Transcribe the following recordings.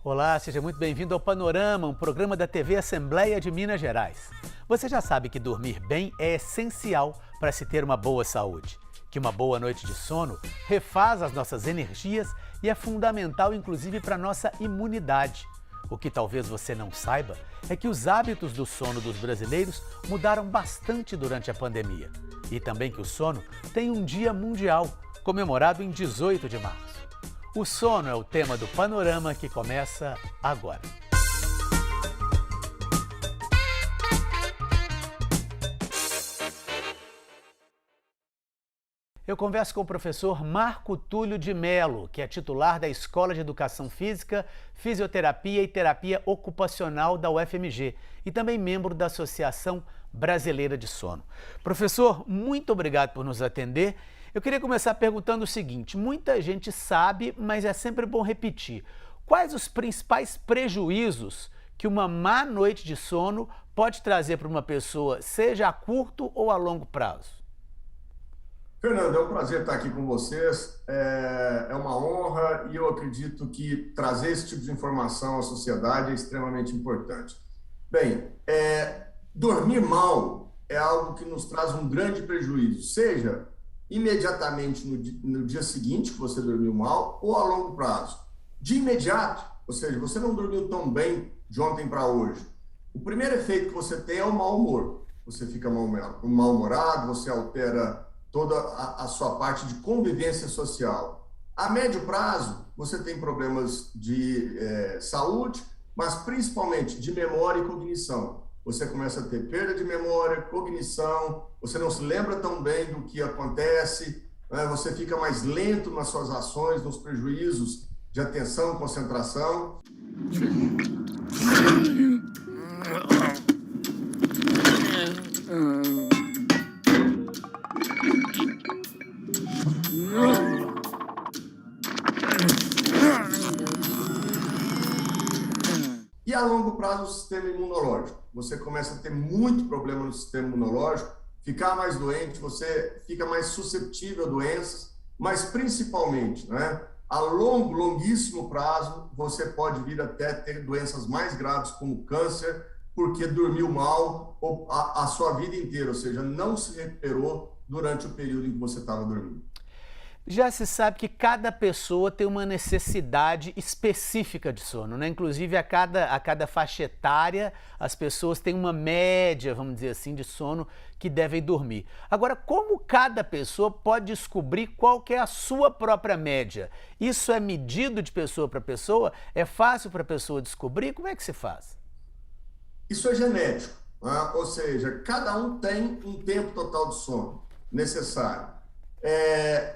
Olá, seja muito bem-vindo ao Panorama, um programa da TV Assembleia de Minas Gerais. Você já sabe que dormir bem é essencial para se ter uma boa saúde, que uma boa noite de sono refaz as nossas energias e é fundamental inclusive para a nossa imunidade. O que talvez você não saiba é que os hábitos do sono dos brasileiros mudaram bastante durante a pandemia. E também que o sono tem um dia mundial, comemorado em 18 de março. O sono é o tema do Panorama que começa agora. Eu converso com o professor Marco Túlio de Mello, que é titular da Escola de Educação Física, Fisioterapia e Terapia Ocupacional da UFMG e também membro da Associação Brasileira de Sono. Professor, muito obrigado por nos atender. Eu queria começar perguntando o seguinte: muita gente sabe, mas é sempre bom repetir. Quais os principais prejuízos que uma má noite de sono pode trazer para uma pessoa, seja a curto ou a longo prazo? Fernando, é um prazer estar aqui com vocês, é uma honra e eu acredito que trazer esse tipo de informação à sociedade é extremamente importante. Bem, dormir mal é algo que nos traz um grande prejuízo, seja imediatamente no dia seguinte que você dormiu mal ou a longo prazo. De imediato, ou seja, você não dormiu tão bem de ontem para hoje. O primeiro efeito que você tem é o mau humor. Você fica mal-humorado, você altera toda a sua parte de convivência social. A médio prazo, você tem problemas de saúde, mas principalmente de memória e cognição. Você começa a ter perda de memória, cognição, você não se lembra tão bem do que acontece, né? Você fica mais lento nas suas ações, nos prejuízos de atenção, concentração. E a longo prazo, o sistema imunológico. Você começa a ter muito problema no sistema imunológico, ficar mais doente, você fica mais suscetível a doenças, mas principalmente, né, a longuíssimo prazo, você pode vir até ter doenças mais graves como câncer, porque dormiu mal a sua vida inteira, ou seja, não se recuperou durante o período em que você estava dormindo. Já se sabe que cada pessoa tem uma necessidade específica de sono, né? Inclusive a cada faixa etária as pessoas têm uma média, vamos dizer assim, de sono que devem dormir. Agora, como cada pessoa pode descobrir qual que é a sua própria média? Isso é medido de pessoa para pessoa? É fácil para a pessoa descobrir? Como é que se faz? Isso é genético, né? Ou seja, cada um tem um tempo total de sono necessário.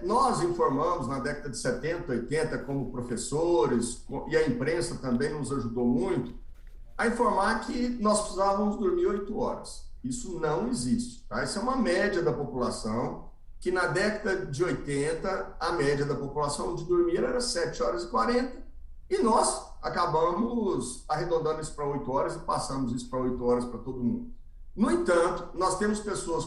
Nós informamos na década de 70, 80, como professores, e a imprensa também nos ajudou muito, a informar que nós precisávamos dormir 8 horas. Isso não existe, tá? Isso é uma média da população, que na década de 80, a média da população de dormir era 7 horas e 40, e nós acabamos arredondando isso para 8 horas e passamos isso para 8 horas para todo mundo. No entanto, nós temos pessoas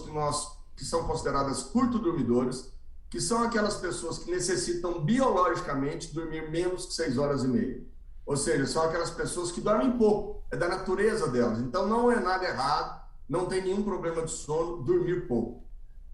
que são consideradas curto-dormidoras, que são aquelas pessoas que necessitam biologicamente dormir menos que 6 horas e meia. Ou seja, são aquelas pessoas que dormem pouco, é da natureza delas. Então não é nada errado, não tem nenhum problema de sono dormir pouco.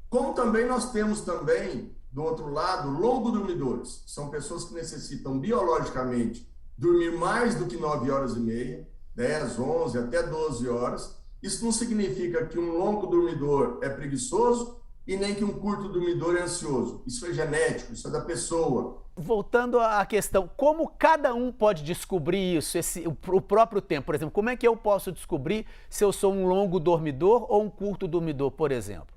Como também nós temos também, do outro lado, longo-dormidores. São pessoas que necessitam biologicamente dormir mais do que 9 horas e meia, 10, 11, até 12 horas. Isso não significa que um longo dormidor é preguiçoso e nem que um curto dormidor é ansioso. Isso é genético, isso é da pessoa. Voltando à questão, como cada um pode descobrir isso, o próprio tempo? Por exemplo, como é que eu posso descobrir se eu sou um longo dormidor ou um curto dormidor, por exemplo?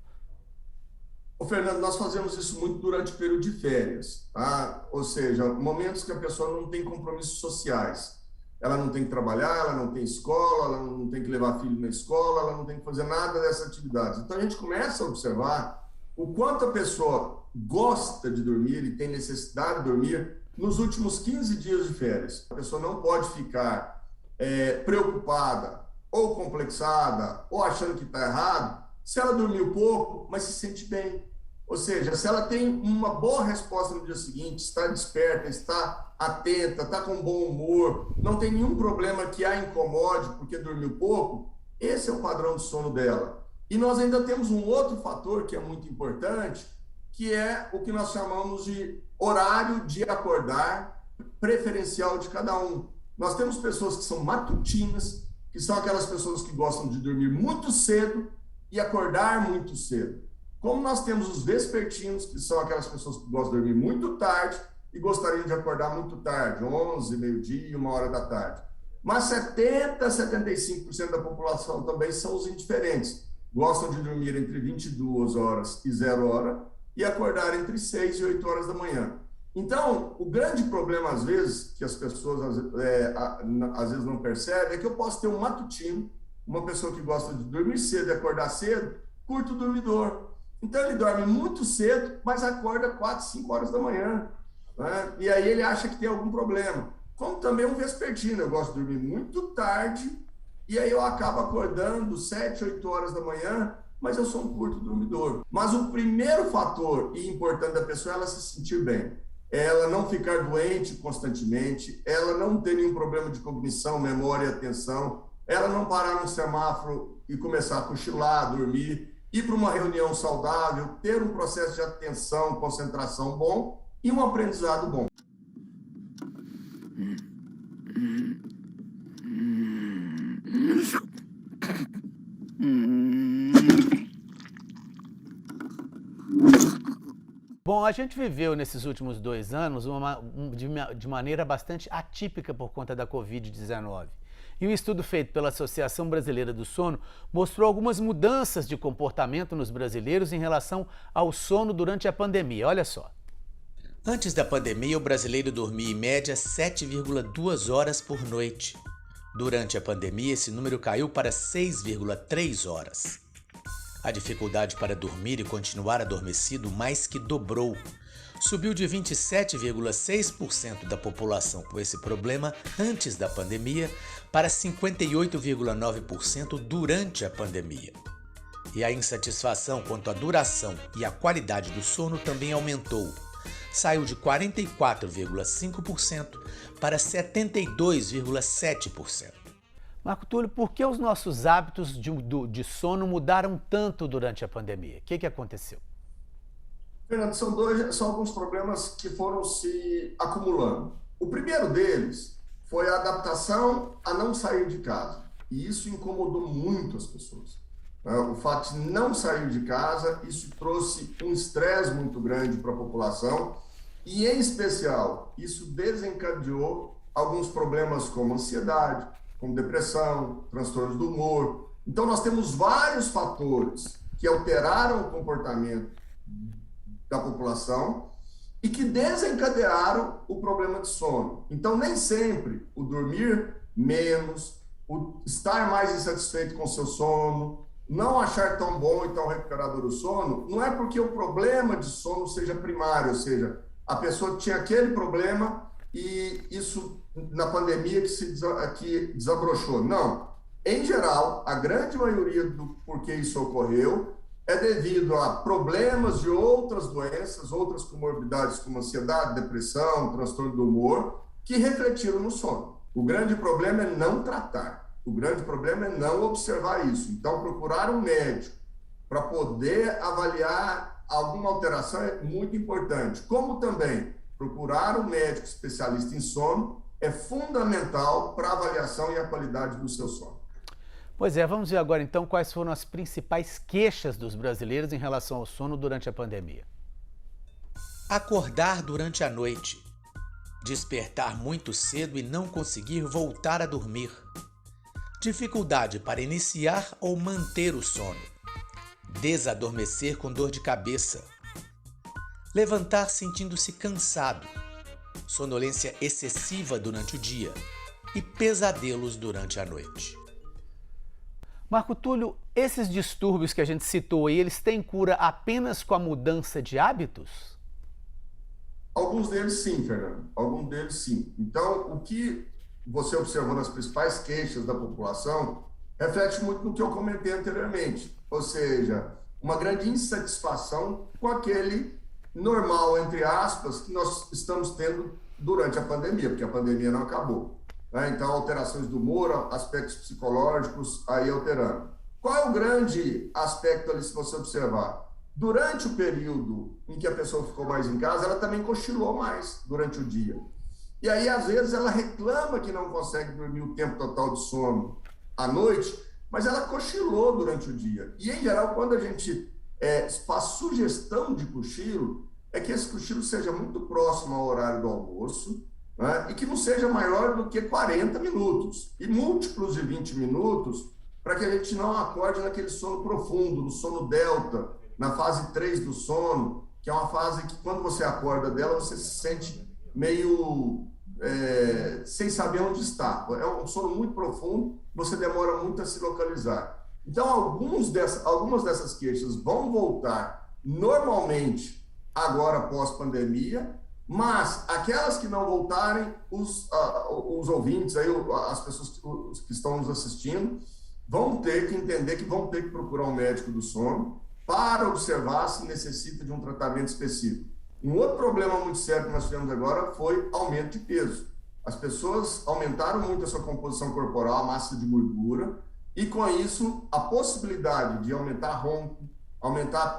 Ô, Fernando, nós fazemos isso muito durante o período de férias, tá? Ou seja, momentos que a pessoa não tem compromissos sociais. Ela não tem que trabalhar, ela não tem escola, ela não tem que levar filho na escola, ela não tem que fazer nada dessas atividades. Então, a gente começa a observar o quanto a pessoa gosta de dormir e tem necessidade de dormir nos últimos 15 dias de férias. A pessoa não pode ficar preocupada ou complexada ou achando que está errado se ela dormiu pouco, mas se sente bem. Ou seja, se ela tem uma boa resposta no dia seguinte, está desperta, está atenta, está com bom humor, não tem nenhum problema que a incomode porque dormiu pouco, esse é o padrão de sono dela. E nós ainda temos um outro fator que é muito importante, que é o que nós chamamos de horário de acordar preferencial de cada um. Nós temos pessoas que são matutinas, que são aquelas pessoas que gostam de dormir muito cedo e acordar muito cedo. Como nós temos os vespertinos, que são aquelas pessoas que gostam de dormir muito tarde e gostariam de acordar muito tarde, 11, meio-dia, 1h da tarde. Mas 70% a 75% da população também são os indiferentes. Gostam de dormir entre 22 horas e 0 hora e acordar entre 6 e 8 horas da manhã. Então, o grande problema, às vezes, que as pessoas às vezes não percebem, é que eu posso ter um matutino, uma pessoa que gosta de dormir cedo e acordar cedo, curto dormidor. Então, ele dorme muito cedo, mas acorda 4, 5 horas da manhã. Né? E aí ele acha que tem algum problema. Como também um vespertino, eu gosto de dormir muito tarde, e aí eu acabo acordando 7, 8 horas da manhã, mas eu sou um curto dormidor. Mas o primeiro fator e importante da pessoa é ela se sentir bem. Ela não ficar doente constantemente, ela não ter nenhum problema de cognição, memória e atenção, ela não parar num semáforo e começar a cochilar, dormir, ir para uma reunião saudável, ter um processo de atenção, concentração bom e um aprendizado bom. Bom, a gente viveu nesses últimos 2 anos de maneira bastante atípica por conta da Covid-19. E um estudo feito pela Associação Brasileira do Sono mostrou algumas mudanças de comportamento nos brasileiros em relação ao sono durante a pandemia. Olha só. Antes da pandemia, o brasileiro dormia em média 7,2 horas por noite. Durante a pandemia, esse número caiu para 6,3 horas. A dificuldade para dormir e continuar adormecido mais que dobrou. Subiu de 27,6% da população com esse problema antes da pandemia para 58,9% durante a pandemia. E a insatisfação quanto à duração e à qualidade do sono também aumentou. Saiu de 44,5% para 72,7%. Marco Túlio, por que os nossos hábitos de sono mudaram tanto durante a pandemia? O que aconteceu? Fernando, são alguns problemas que foram se acumulando. O primeiro deles foi a adaptação a não sair de casa. E isso incomodou muito as pessoas. O fato de não sair de casa, isso trouxe um estresse muito grande para a população. E, em especial, isso desencadeou alguns problemas como ansiedade, como depressão, transtornos do humor. Então, nós temos vários fatores que alteraram o comportamento da população e que desencadearam o problema de sono. Então, nem sempre o dormir menos, o estar mais insatisfeito com o seu sono, não achar tão bom e tão recuperador o sono, não é porque o problema de sono seja primário, ou seja, a pessoa tinha aquele problema e isso na pandemia que desabrochou. Não. Em geral, a grande maioria do porquê isso ocorreu é devido a problemas de outras doenças, outras comorbidades como ansiedade, depressão, transtorno do humor, que refletiram no sono. O grande problema é não tratar. O grande problema é não observar isso. Então, procurar um médico para poder avaliar alguma alteração é muito importante. Como também procurar um médico especialista em sono é fundamental para a avaliação e a qualidade do seu sono. Pois é, vamos ver agora então quais foram as principais queixas dos brasileiros em relação ao sono durante a pandemia. Acordar durante a noite. Despertar muito cedo e não conseguir voltar a dormir. Dificuldade para iniciar ou manter o sono. Desadormecer com dor de cabeça. Levantar sentindo-se cansado. Sonolência excessiva durante o dia e pesadelos durante a noite. Marco Túlio, esses distúrbios que a gente citou aí, eles têm cura apenas com a mudança de hábitos? Alguns deles sim, Fernando. Alguns deles sim. Então, o que você observou nas principais queixas da população reflete muito no que eu comentei anteriormente. Ou seja, uma grande insatisfação com aquele normal, entre aspas, que nós estamos tendo durante a pandemia, porque a pandemia não acabou, né? Então, alterações do humor, aspectos psicológicos aí alterando. Qual é o grande aspecto ali, se você observar? Durante o período em que a pessoa ficou mais em casa, ela também cochilou mais durante o dia. E aí, às vezes, ela reclama que não consegue dormir o tempo total de sono à noite, mas ela cochilou durante o dia. E, em geral, quando a gente faz sugestão de cochilo, é que esse cochilo seja muito próximo ao horário do almoço, né? E que não seja maior do que 40 minutos. E múltiplos de 20 minutos, para que a gente não acorde naquele sono profundo, no sono delta, na fase 3 do sono, que é uma fase que, quando você acorda dela, você se sente meio sem saber onde está. É um sono muito profundo, você demora muito a se localizar. Então, algumas dessas queixas vão voltar normalmente agora pós-pandemia, mas aquelas que não voltarem, os ouvintes, aí, as pessoas que estão nos assistindo, vão ter que entender que vão ter que procurar um médico do sono para observar se necessita de um tratamento específico. Um outro problema muito sério que nós tivemos agora foi aumento de peso. As pessoas aumentaram muito a sua composição corporal, a massa de gordura, e com isso a possibilidade de aumentar ronco,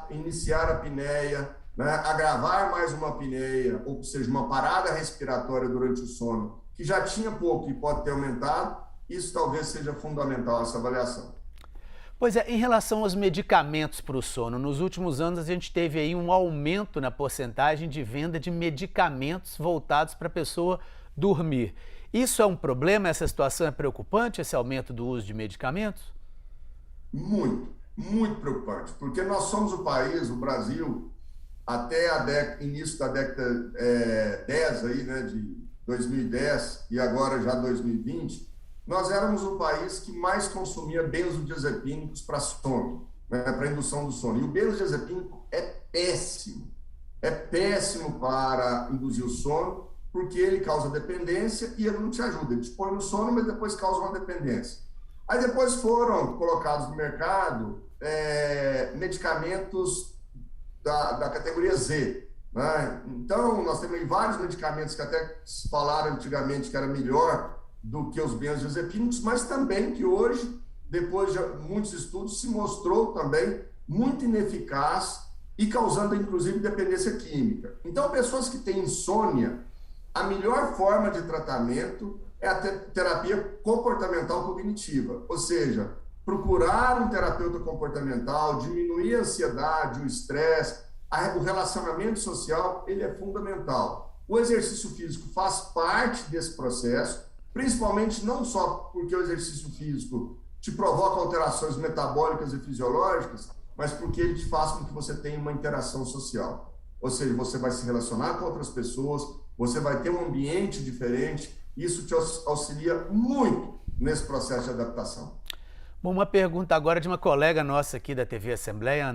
iniciar a apneia, né, agravar mais uma apneia, ou seja, uma parada respiratória durante o sono, que já tinha pouco e pode ter aumentado, isso talvez seja fundamental, essa avaliação. Pois é, em relação aos medicamentos para o sono, nos últimos anos a gente teve aí um aumento na porcentagem de venda de medicamentos voltados para a pessoa dormir. Isso é um problema? Essa situação é preocupante, esse aumento do uso de medicamentos? Muito, muito preocupante, porque nós somos o país, o Brasil, até início da década 10, aí, né, de 2010 e agora já 2020, nós éramos o país que mais consumia benzodiazepínicos para sono, né, para indução do sono. E o benzodiazepínico é péssimo para induzir o sono, porque ele causa dependência e ele não te ajuda. Ele te põe no sono, mas depois causa uma dependência. Aí depois foram colocados no mercado medicamentos da categoria Z, né? Então, nós temos vários medicamentos que até se falaram antigamente que era melhor do que os benzodiazepínicos, mas também que hoje, depois de muitos estudos, se mostrou também muito ineficaz e causando, inclusive, dependência química. Então, pessoas que têm insônia, a melhor forma de tratamento é a terapia comportamental cognitiva, ou seja, procurar um terapeuta comportamental, diminuir a ansiedade, o estresse, o relacionamento social, ele é fundamental. O exercício físico faz parte desse processo, principalmente não só porque o exercício físico te provoca alterações metabólicas e fisiológicas, mas porque ele te faz com que você tenha uma interação social. Ou seja, você vai se relacionar com outras pessoas, você vai ter um ambiente diferente, isso te auxilia muito nesse processo de adaptação. Bom, uma pergunta agora de uma colega nossa aqui da TV Assembleia,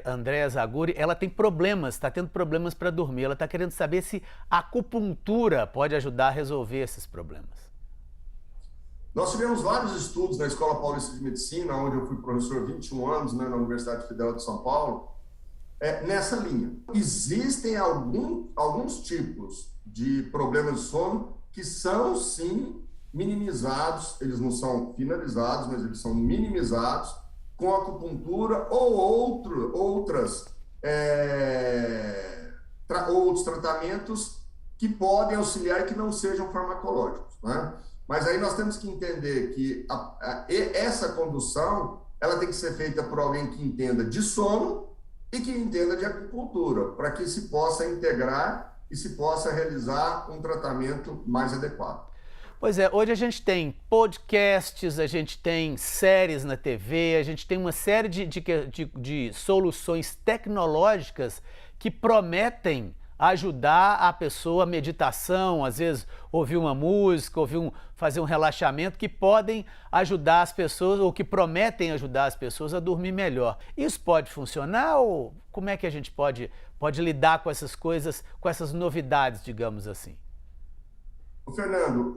Andréa Zaguri. Ela tem problemas, está tendo problemas para dormir. Ela está querendo saber se a acupuntura pode ajudar a resolver esses problemas. Nós tivemos vários estudos na Escola Paulista de Medicina, onde eu fui professor há 21 anos, né, na Universidade Federal de São Paulo, nessa linha. Existem alguns tipos de problemas de sono que são, sim, minimizados, eles não são finalizados, mas eles são minimizados com acupuntura ou outros tratamentos que podem auxiliar e que não sejam farmacológicos, né? Mas aí nós temos que entender que essa condução, ela tem que ser feita por alguém que entenda de sono e que entenda de acupuntura, para que se possa integrar e se possa realizar um tratamento mais adequado. Pois é, hoje a gente tem podcasts, a gente tem séries na TV, a gente tem uma série de soluções tecnológicas que prometem ajudar a pessoa, meditação, às vezes ouvir uma música, fazer um relaxamento, que podem ajudar as pessoas, ou que prometem ajudar as pessoas a dormir melhor. Isso pode funcionar ou como é que a gente pode lidar com essas coisas, com essas novidades, digamos assim? Fernando,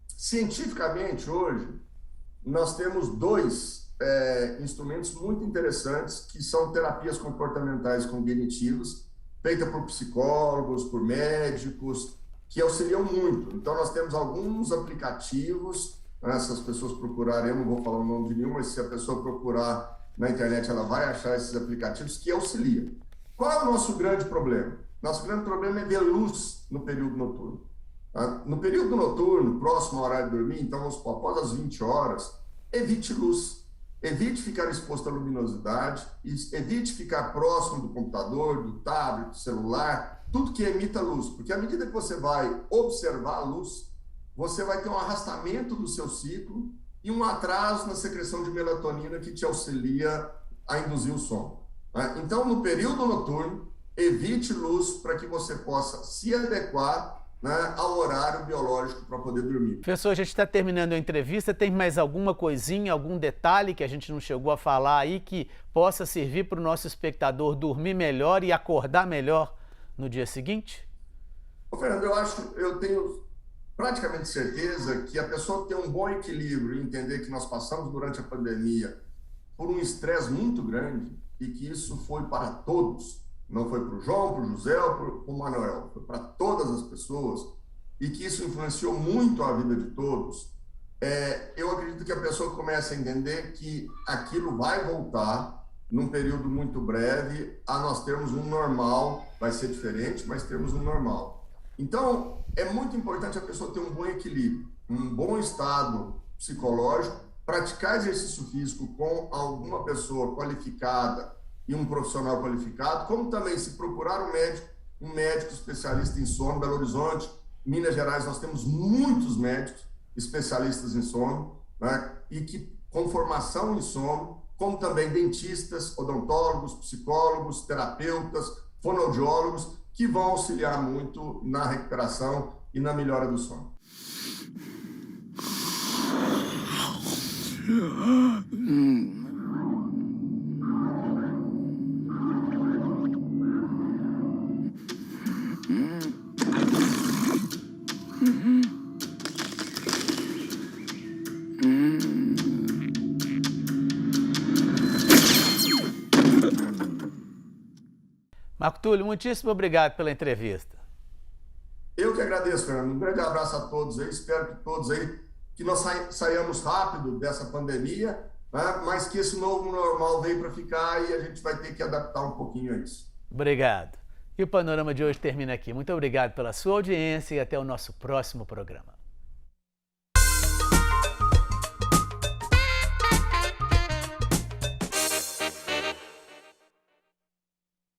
cientificamente hoje, nós temos dois instrumentos muito interessantes, que são terapias comportamentais cognitivas, feitas por psicólogos, por médicos, que auxiliam muito. Então, nós temos alguns aplicativos, né, se as pessoas procurarem, eu não vou falar o nome de nenhum, mas se a pessoa procurar na internet, ela vai achar esses aplicativos que auxiliam. Qual é o nosso grande problema? Nosso grande problema é ver luz no período noturno. Tá? No período noturno, próximo ao horário de dormir, então, vamos supor, após as 20 horas, evite luz. Evite ficar exposto à luminosidade, evite ficar próximo do computador, do tablet, do celular, tudo que emita luz. Porque à medida que você vai observar a luz, você vai ter um arrastamento do seu ciclo e um atraso na secreção de melatonina que te auxilia a induzir o sono. Então, no período noturno, evite luz para que você possa se adequar, né, ao horário biológico para poder dormir. Professor, a gente está terminando a entrevista. Tem mais alguma coisinha, algum detalhe que a gente não chegou a falar aí que possa servir para o nosso espectador dormir melhor e acordar melhor no dia seguinte? Fernando, eu tenho praticamente certeza que a pessoa tem um bom equilíbrio e entender que nós passamos durante a pandemia por um estresse muito grande e que isso foi para todos. Não foi para o João, para o José ou para o Manuel, foi para todas as pessoas, e que isso influenciou muito a vida de todos. Eu acredito que a pessoa comece a entender que aquilo vai voltar num período muito breve, a nós termos um normal, vai ser diferente, mas termos um normal. Então, é muito importante a pessoa ter um bom equilíbrio, um bom estado psicológico, praticar exercício físico com alguma pessoa qualificada, e um profissional qualificado, como também se procurar um médico especialista em sono. Belo Horizonte, Minas Gerais, nós temos muitos médicos especialistas em sono, né, e que com formação em sono, como também dentistas, odontólogos, psicólogos, terapeutas, fonoaudiólogos, que vão auxiliar muito na recuperação e na melhora do sono. Marco Túlio, muitíssimo obrigado pela entrevista. Eu que agradeço, Fernando. Um grande abraço a todos aí. Espero que todos aí, que nós saiamos rápido dessa pandemia, né? Mas que esse novo normal veio para ficar e a gente vai ter que adaptar um pouquinho a isso. Obrigado. E o Panorama de hoje termina aqui. Muito obrigado pela sua audiência e até o nosso próximo programa.